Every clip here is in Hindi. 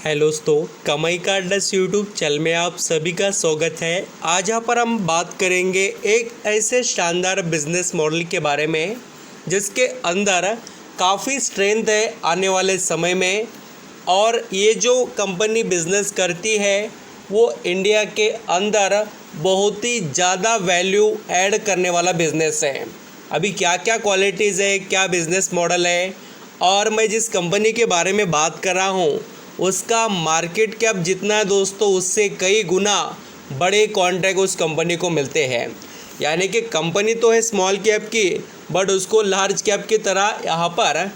हेलो दोस्तों, कमाई का अड्डा यूट्यूब चैनल में आप सभी का स्वागत है। आज यहाँ पर हम बात करेंगे एक ऐसे शानदार बिजनेस मॉडल के बारे में जिसके अंदर काफ़ी स्ट्रेंथ है आने वाले समय में। और ये जो कंपनी बिजनेस करती है वो इंडिया के अंदर बहुत ही ज़्यादा वैल्यू ऐड करने वाला बिजनेस है। अभी क्या क्या क्वालिटीज़ है, क्या बिजनेस मॉडल है और मैं जिस कंपनी के बारे में बात कर रहा हूँ उसका मार्केट कैप जितना है दोस्तों, उससे कई गुना बड़े कॉन्ट्रैक्ट उस कंपनी को मिलते हैं। यानी कि कंपनी तो है स्मॉल कैप की, बट उसको लार्ज कैप की तरह यहाँ पर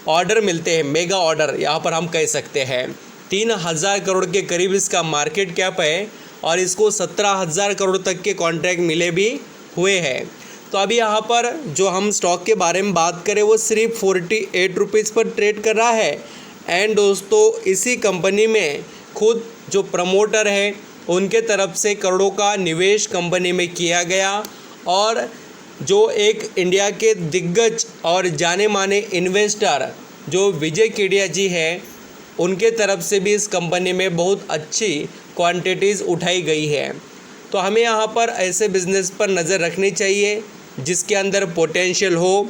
ऑर्डर मिलते हैं, मेगा ऑर्डर यहाँ पर हम कह सकते हैं। 3000 करोड़ के करीब इसका मार्केट कैप है और इसको 17,000 करोड़ तक के कॉन्ट्रैक्ट मिले भी हुए हैं। तो अभी यहाँ पर जो हम स्टॉक के बारे में बात करें वो सिर्फ 48 रुपीज़ पर ट्रेड कर रहा है। एंड दोस्तों, इसी कंपनी में खुद जो प्रमोटर है उनके तरफ से करोड़ों का निवेश कंपनी में किया गया और जो एक इंडिया के दिग्गज और जाने माने इन्वेस्टर जो विजय केडिया जी हैं उनके तरफ से भी इस कंपनी में बहुत अच्छी क्वांटिटीज़ उठाई गई है। तो हमें यहाँ पर ऐसे बिजनेस पर नज़र रखनी चाहिए जिसके अंदर पोटेंशियल हो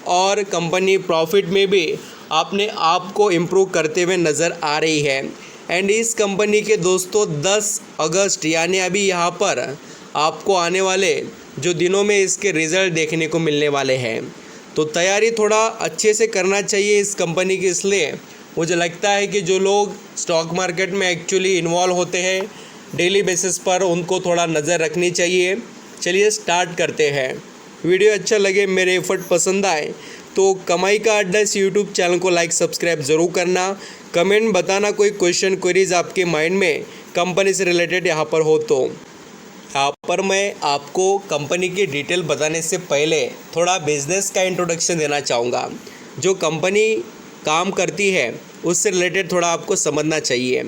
और कंपनी प्रॉफिट में भी अपने आप को इम्प्रूव करते हुए नज़र आ रही है। एंड इस कंपनी के दोस्तों 10 अगस्त यानी अभी यहाँ पर आपको आने वाले जो दिनों में इसके रिज़ल्ट देखने को मिलने वाले हैं। तो तैयारी थोड़ा अच्छे से करना चाहिए इस कंपनी की। इसलिए मुझे लगता है कि जो लोग स्टॉक मार्केट में एक्चुअली इन्वॉल्व होते हैं डेली बेसिस पर, उनको थोड़ा नज़र रखनी चाहिए। चलिए स्टार्ट करते हैं। वीडियो अच्छा लगे, मेरे एफर्ट पसंद आए तो कमाई का अड्डा इस यूट्यूब चैनल को लाइक सब्सक्राइब ज़रूर करना। कमेंट बताना कोई क्वेश्चन क्वेरीज आपके माइंड में कंपनी से रिलेटेड यहाँ पर हो तो। यहाँ पर मैं आपको कंपनी की डिटेल बताने से पहले थोड़ा बिजनेस का इंट्रोडक्शन देना चाहूँगा। जो कंपनी काम करती है उससे रिलेटेड थोड़ा आपको समझना चाहिए।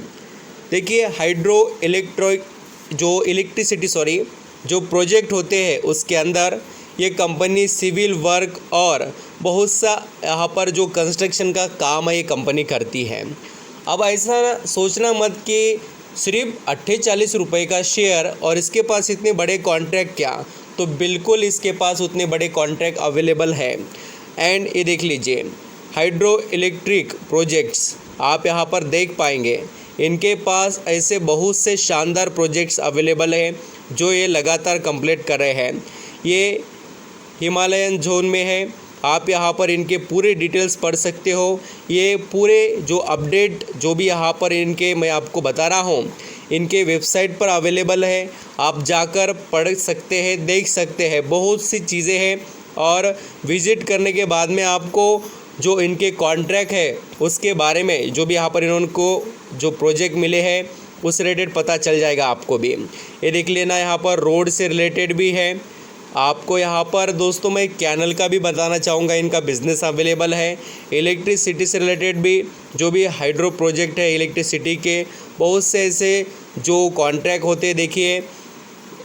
देखिए, इलेक्ट्रिसिटी जो प्रोजेक्ट होते हैं उसके अंदर ये कंपनी सिविल वर्क और बहुत सा यहाँ पर जो कंस्ट्रक्शन का काम है ये कंपनी करती है। अब ऐसा सोचना मत कि सिर्फ 48 रुपये का शेयर और इसके पास इतने बड़े कॉन्ट्रैक्ट क्या, तो बिल्कुल इसके पास उतने बड़े कॉन्ट्रैक्ट अवेलेबल है। एंड ये देख लीजिए, हाइड्रो इलेक्ट्रिक प्रोजेक्ट्स आप यहाँ पर देख पाएंगे। इनके पास ऐसे बहुत से शानदार प्रोजेक्ट्स अवेलेबल हैं जो ये लगातार कंप्लीट कर रहे हैं। ये हिमालयन जोन में है। आप यहाँ पर इनके पूरे डिटेल्स पढ़ सकते हो। ये पूरे जो अपडेट जो भी यहाँ पर इनके मैं आपको बता रहा हूँ इनके वेबसाइट पर अवेलेबल है। आप जाकर पढ़ सकते हैं, देख सकते हैं, बहुत सी चीज़ें हैं। और विज़िट करने के बाद में आपको जो इनके कॉन्ट्रैक्ट है उसके बारे में जो भी यहाँ पर इन्होंने को जो प्रोजेक्ट मिले हैं उस रिलेटेड पता चल जाएगा आपको भी। ये देख लेना, यहाँ पर रोड से रिलेटेड भी है। आपको यहाँ पर दोस्तों मैं कैनल का भी बताना चाहूँगा, इनका बिज़नेस अवेलेबल है। इलेक्ट्रिसिटी से रिलेटेड भी जो भी हाइड्रो प्रोजेक्ट है इलेक्ट्रिसिटी के बहुत से ऐसे जो कॉन्ट्रैक्ट होते हैं, देखिए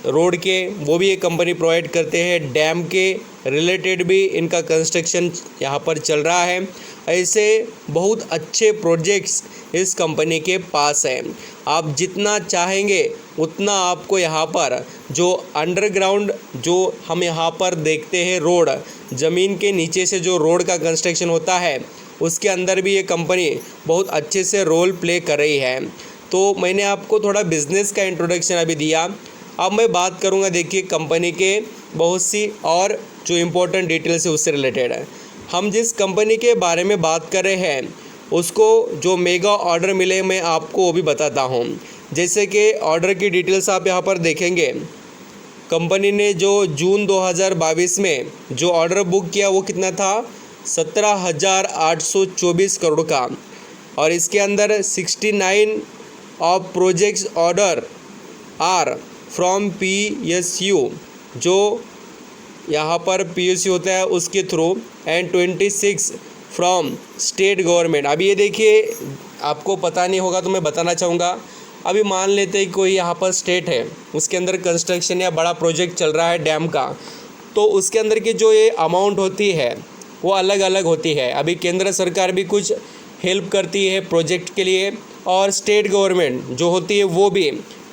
रोड के वो भी ये कंपनी प्रोवाइड करते हैं। डैम के रिलेटेड भी इनका कंस्ट्रक्शन यहाँ पर चल रहा है। ऐसे बहुत अच्छे प्रोजेक्ट्स इस कंपनी के पास हैं। आप जितना चाहेंगे उतना आपको यहाँ पर जो अंडरग्राउंड जो हम यहाँ पर देखते हैं रोड, ज़मीन के नीचे से जो रोड का कंस्ट्रक्शन होता है उसके अंदर भी ये कंपनी बहुत अच्छे से रोल प्ले कर रही है। तो मैंने आपको थोड़ा बिज़नेस का इंट्रोडक्शन अभी दिया। अब मैं बात करूँगा, देखिए कंपनी के बहुत सी और जो इम्पोर्टेंट डिटेल्स है उससे रिलेटेड है। हम जिस कंपनी के बारे में बात कर रहे हैं उसको जो मेगा ऑर्डर मिले मैं आपको वो भी बताता हूँ। जैसे कि ऑर्डर की डिटेल्स आप यहाँ पर देखेंगे, कंपनी ने जो जून 2022 में जो ऑर्डर बुक किया वो कितना था, 17,824 करोड़ का। और इसके अंदर 69 of projects order are from PSU, जो यहाँ पर PSU होता है उसके through, and 26 from state government. अभी ये देखिए, आपको पता नहीं होगा तो मैं बताना चाहूँगा। अभी मान लेते हैं कोई यहाँ पर स्टेट है, उसके अंदर कंस्ट्रक्शन या बड़ा प्रोजेक्ट चल रहा है डैम का, तो उसके अंदर की जो ये अमाउंट होती है वो अलग अलग होती है। अभी केंद्र सरकार भी कुछ हेल्प करती है प्रोजेक्ट के लिए और स्टेट गवर्नमेंट जो होती है वो भी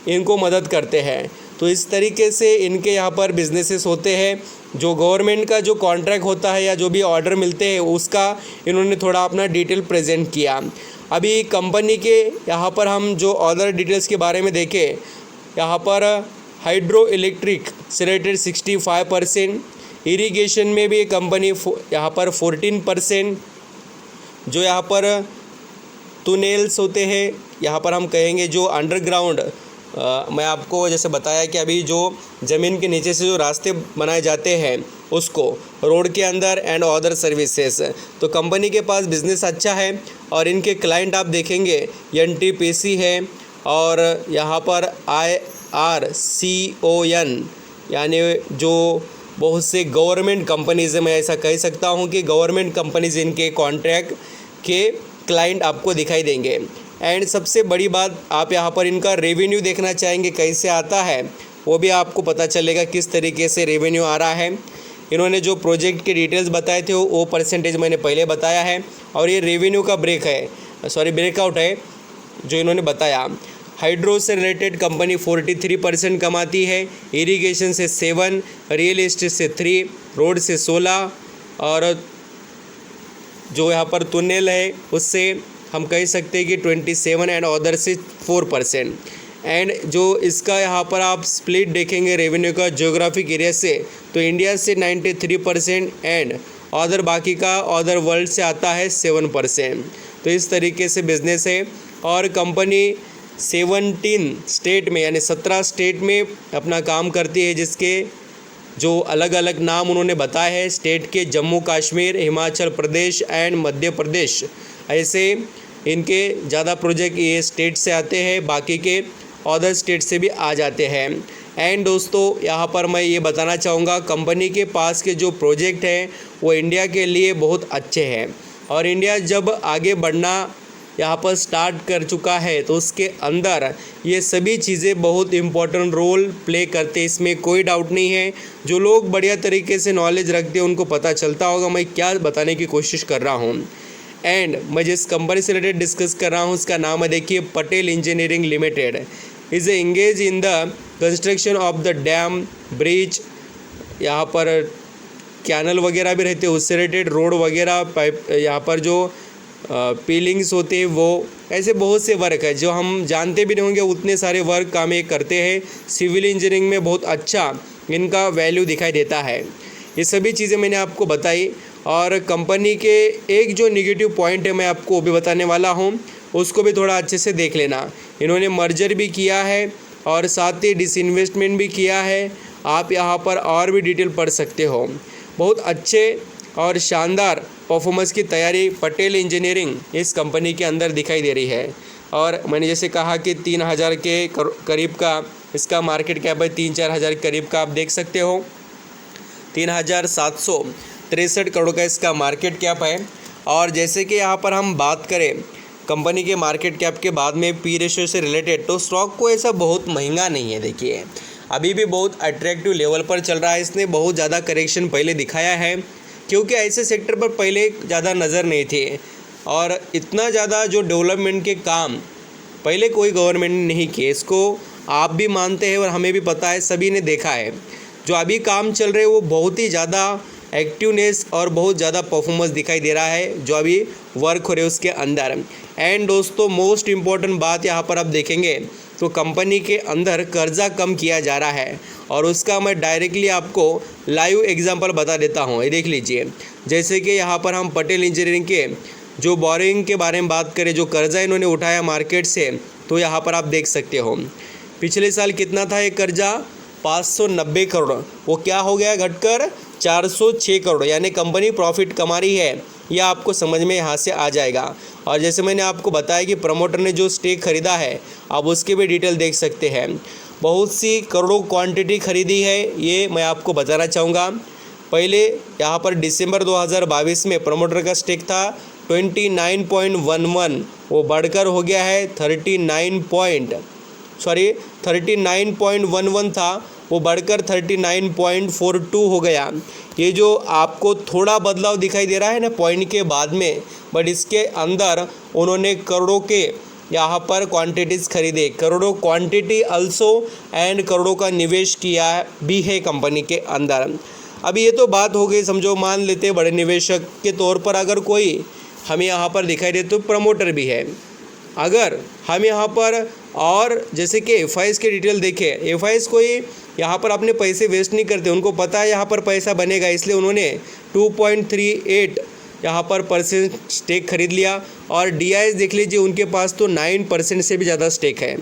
इनको मदद करते हैं। तो इस तरीके से इनके यहाँ पर बिजनेसेस होते हैं। जो गवर्नमेंट का जो कॉन्ट्रैक्ट होता है या जो भी ऑर्डर मिलते हैं उसका इन्होंने थोड़ा अपना डिटेल प्रेजेंट किया। अभी कंपनी के यहाँ पर हम जो अदर डिटेल्स के बारे में देखें, यहाँ पर हाइड्रो इलेक्ट्रिक से रिलेटेड 65%, इरिगेशन में भी कंपनी यहाँ पर 14%, जो यहाँ पर टनल्स होते हैं, यहाँ पर हम कहेंगे जो अंडरग्राउंड, मैं आपको जैसे बताया कि अभी जो ज़मीन के नीचे से जो रास्ते बनाए जाते हैं उसको रोड के अंदर एंड अदर सर्विसेज, तो कंपनी के पास बिज़नेस अच्छा है। और इनके क्लाइंट आप देखेंगे NTPC है और यहाँ पर IRCON, यानी जो बहुत से गवर्नमेंट कंपनीज़ है। मैं ऐसा कह सकता हूँ कि गवर्नमेंट कंपनीज़ इनके कॉन्ट्रैक्ट के क्लाइंट आपको दिखाई देंगे। एंड सबसे बड़ी बात, आप यहाँ पर इनका रेवेन्यू देखना चाहेंगे कैसे आता है, वो भी आपको पता चलेगा किस तरीके से रेवेन्यू आ रहा है। इन्होंने जो प्रोजेक्ट के डिटेल्स बताए थे वो परसेंटेज मैंने पहले बताया है, और ये रेवेन्यू का ब्रेकआउट है जो इन्होंने बताया। हाइड्रो से रिलेटेड कंपनी 43% कमाती है, इरिगेशन से 7, रियल एस्टेट से 3, रोड से 16, और जो यहाँ पर टनल है उससे हम कह सकते हैं कि 27 एंड अदर से 4%। एंड जो इसका यहाँ पर आप स्प्लिट देखेंगे रेवेन्यू का ज्योग्राफिक एरिया से, तो इंडिया से 93% एंड अदर बाकी का अदर वर्ल्ड से आता है 7%। तो इस तरीके से बिजनेस है। और कंपनी 17 स्टेट में यानी 17 स्टेट में अपना काम करती है, जिसके जो अलग अलग नाम उन्होंने बताए हैं स्टेट के, जम्मू कश्मीर, हिमाचल प्रदेश एंड मध्य प्रदेश। ऐसे इनके ज़्यादा प्रोजेक्ट ये स्टेट से आते हैं, बाकी के अदर स्टेट से भी आ जाते हैं। एंड दोस्तों यहाँ पर मैं ये बताना चाहूँगा, कंपनी के पास के जो प्रोजेक्ट हैं वो इंडिया के लिए बहुत अच्छे हैं, और इंडिया जब आगे बढ़ना यहाँ पर स्टार्ट कर चुका है तो उसके अंदर ये सभी चीज़ें बहुत इम्पोर्टेंट रोल प्ले करते हैं, इसमें कोई डाउट नहीं है। जो लोग बढ़िया तरीके से नॉलेज रखते हैं उनको पता चलता होगा मैं क्या बताने की कोशिश कर रहा हूँ। एंड मैं जिस कंपनी से रिलेटेड डिस्कस कर रहा हूँ उसका नाम है, देखिए, Patel engineering limited is engage in the construction of the dam, bridge, यहाँ पर कैनल वगैरह भी रहते हैं उससे रिलेटेड, रोड वगैरह, पाइप, यहाँ पर जो पीलिंग्स होते हैं, वो ऐसे बहुत से वर्क है जो हम जानते भी नहीं होंगे, उतने सारे वर्क काम ये करते हैं। सिविल इंजीनियरिंग में बहुत अच्छा इनका वैल्यू दिखाई देता है। ये सभी चीज़ें मैंने आपको बताई। और कंपनी के एक जो नेगेटिव पॉइंट है मैं आपको वो भी बताने वाला हूँ, उसको भी थोड़ा अच्छे से देख लेना। इन्होंने मर्जर भी किया है और साथ ही डिसइन्वेस्टमेंट भी किया है। आप यहाँ पर और भी डिटेल पढ़ सकते हो। बहुत अच्छे और शानदार परफॉर्मेंस की तैयारी पटेल इंजीनियरिंग इस कंपनी के अंदर दिखाई दे रही है। और मैंने जैसे कहा कि 3000 के करीब का इसका मार्केट कैप है, 3-4 हज़ार के करीब का आप देख सकते हो। 3763 करोड़ का इसका मार्केट कैप है। और जैसे कि यहाँ पर हम बात करें कंपनी के मार्केट कैप के बाद में पी रेशियो से रिलेटेड, तो स्टॉक को ऐसा बहुत महंगा नहीं है। देखिए अभी भी बहुत अट्रैक्टिव लेवल पर चल रहा है। इसने बहुत ज़्यादा करेक्शन पहले दिखाया है, क्योंकि ऐसे सेक्टर पर पहले ज़्यादा नज़र नहीं थे, और इतना ज़्यादा जो डेवलपमेंट के काम पहले कोई गवर्नमेंट ने नहीं किए। इसको आप भी मानते हैं और हमें भी पता है, सभी ने देखा है। जो अभी काम चल रहे हैं वो बहुत ही ज़्यादा एक्टिवनेस और बहुत ज़्यादा परफॉर्मेंस दिखाई दे रहा है जो अभी वर्क हो रहे उसके अंदर। एंड दोस्तों मोस्ट इम्पॉर्टेंट बात यहाँ पर आप देखेंगे तो कंपनी के अंदर कर्जा कम किया जा रहा है, और उसका मैं डायरेक्टली आपको लाइव एग्जांपल बता देता हूँ। ये देख लीजिए, जैसे कि यहाँ पर हम पटेल इंजीनियरिंग के जो बोरिंग के बारे में बात करें, जो कर्जा इन्होंने उठाया मार्केट से, तो यहाँ पर आप देख सकते हो पिछले साल कितना था ये कर्जा, 590 करोड़। वो क्या हो गया घटकर 406 करोड़, यानी कंपनी प्रॉफिट कमा रही है। यह आपको समझ में यहाँ से आ जाएगा। और जैसे मैंने आपको बताया कि प्रमोटर ने जो स्टेक खरीदा है, आप उसके भी डिटेल देख सकते हैं। बहुत सी करोड़ों क्वांटिटी खरीदी है, ये मैं आपको बताना चाहूँगा। पहले यहाँ पर दिसंबर 2022 में प्रमोटर का स्टेक था 29.11, वो बढ़कर हो गया है 39.11 था, वो बढ़कर 39.42 हो गया। ये जो आपको थोड़ा बदलाव दिखाई दे रहा है ना पॉइंट के बाद में, बट इसके अंदर उन्होंने करोड़ों के यहाँ पर क्वांटिटीज़ खरीदे, करोड़ों क्वांटिटी अल्सो एंड करोड़ों का निवेश किया भी है कंपनी के अंदर। अब ये तो बात हो गई, समझो मान लेते बड़े निवेशक के तौर पर अगर कोई हमें यहाँ पर दिखाई दे तो प्रमोटर भी है। अगर हम यहाँ पर और जैसे कि एफआईएस के डिटेल देखें, एफआईएस कोई यहाँ पर अपने पैसे वेस्ट नहीं करते, उनको पता है यहाँ पर पैसा बनेगा, इसलिए उन्होंने 2.38 यहाँ पर परसेंट स्टेक खरीद लिया। और डीआईएस देख लीजिए, उनके पास तो 9% से भी ज़्यादा स्टेक है।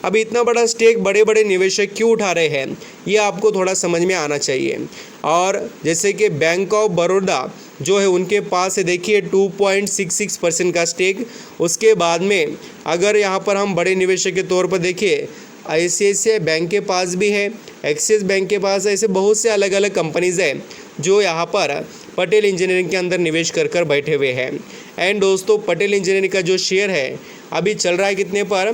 अब इतना बड़ा स्टेक बड़े बड़े निवेशक क्यों उठा रहे हैं, ये आपको थोड़ा समझ में आना चाहिए। और जैसे कि बैंक ऑफ बड़ौदा जो है उनके पास है देखिए 2.66% का स्टेक। उसके बाद में अगर यहाँ पर हम बड़े निवेशक के तौर पर देखिए, ICICI बैंक के पास भी है, एक्सिस बैंक के पास है, ऐसे बहुत से अलग अलग कंपनीज़ हैं जो यहाँ पर पटेल इंजीनियरिंग के अंदर निवेश कर बैठे हुए हैं। एंड दोस्तों, पटेल इंजीनियरिंग का जो शेयर है अभी चल रहा है कितने पर,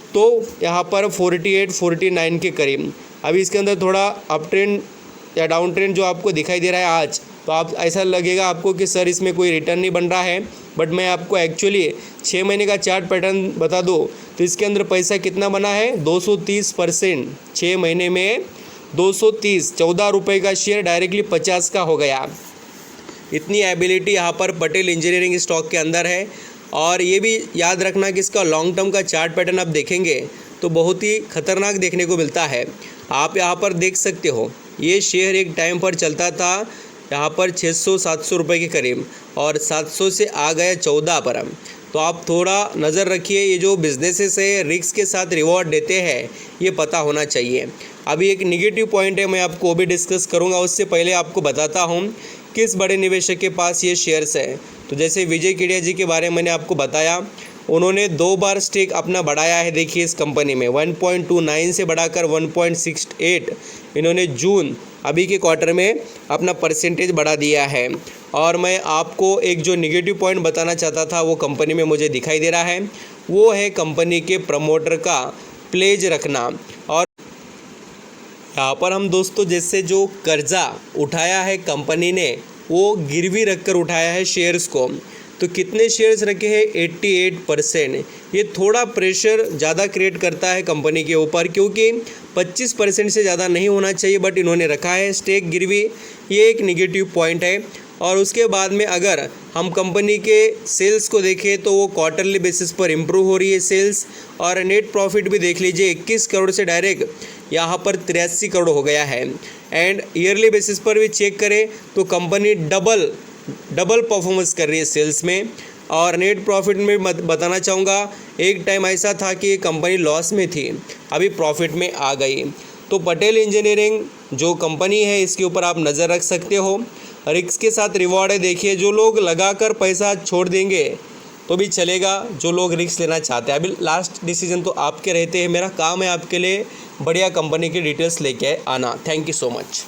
तो यहाँ पर 48-49 के करीब। अभी इसके अंदर थोड़ा अप ट्रेंड या डाउन ट्रेंड जो आपको दिखाई दे रहा है आज, तो आप ऐसा लगेगा आपको कि सर इसमें कोई रिटर्न नहीं बन रहा है, बट मैं आपको एक्चुअली 6 महीने का चार्ट पैटर्न बता दूं तो इसके अंदर पैसा कितना बना है, 230%। 6 महीने में 230, 14 रुपये का शेयर डायरेक्टली 50 का हो गया। इतनी एबिलिटी यहाँ पर पटेल इंजीनियरिंग स्टॉक के अंदर है। और ये भी याद रखना कि इसका लॉन्ग टर्म का चार्ट पैटर्न आप देखेंगे तो बहुत ही खतरनाक देखने को मिलता है। आप यहाँ पर देख सकते हो, ये शेयर एक टाइम पर चलता था यहाँ पर 600-700 रुपये के करीब, और 700 से आ गया 14 पर। तो आप थोड़ा नज़र रखिए, ये जो बिजनेसेस है रिस्क के साथ रिवॉर्ड देते हैं, ये पता होना चाहिए। अभी एक निगेटिव पॉइंट है, मैं आपको भी डिस्कस करूँगा, उससे पहले आपको बताता हूँ किस बड़े निवेशक के पास ये शेयर्स है। तो जैसे विजय केडिया जी के बारे में मैंने आपको बताया, उन्होंने 2 बार स्टेक अपना बढ़ाया है। देखिए इस कंपनी में 1.29 से बढ़ाकर 1.68 इन्होंने जून अभी के क्वार्टर में अपना परसेंटेज बढ़ा दिया है। और मैं आपको एक जो निगेटिव पॉइंट बताना चाहता था वो कंपनी में मुझे दिखाई दे रहा है, वो है कंपनी के प्रमोटर का प्लेज रखना। और यहाँ पर हम दोस्तों जैसे जो कर्जा उठाया है कंपनी ने, वो गिरवी रखकर उठाया है शेयर्स को, तो कितने शेयर्स रखे हैं, 88%। ये थोड़ा प्रेशर ज़्यादा क्रिएट करता है कंपनी के ऊपर, क्योंकि 25% से ज़्यादा नहीं होना चाहिए, बट इन्होंने रखा है स्टेक गिरवी, ये एक निगेटिव पॉइंट है। और उसके बाद में अगर हम कंपनी के सेल्स को देखें तो वो क्वार्टरली बेसिस पर इम्प्रूव हो रही है सेल्स। और नेट प्रॉफिट भी देख लीजिए, 21 करोड़ से डायरेक्ट यहाँ पर 83 करोड़ हो गया है। एंड ईयरली बेसिस पर भी चेक करें तो कंपनी डबल परफॉर्मेंस कर रही है सेल्स में। और नेट प्रॉफिट में बताना चाहूँगा, एक टाइम ऐसा था कि कंपनी लॉस में थी, अभी प्रॉफिट में आ गई। तो पटेल इंजीनियरिंग जो कंपनी है इसके ऊपर आप नज़र रख सकते हो। रिस्क के साथ रिवॉर्ड है, देखिए जो लोग लगाकर पैसा छोड़ देंगे तो भी चलेगा, जो लोग रिस्क लेना चाहते हैं। अभी लास्ट डिसीजन तो आपके रहते हैं, मेरा काम है आपके लिए बढ़िया कंपनी की डिटेल्स लेके आना। Thank you so much.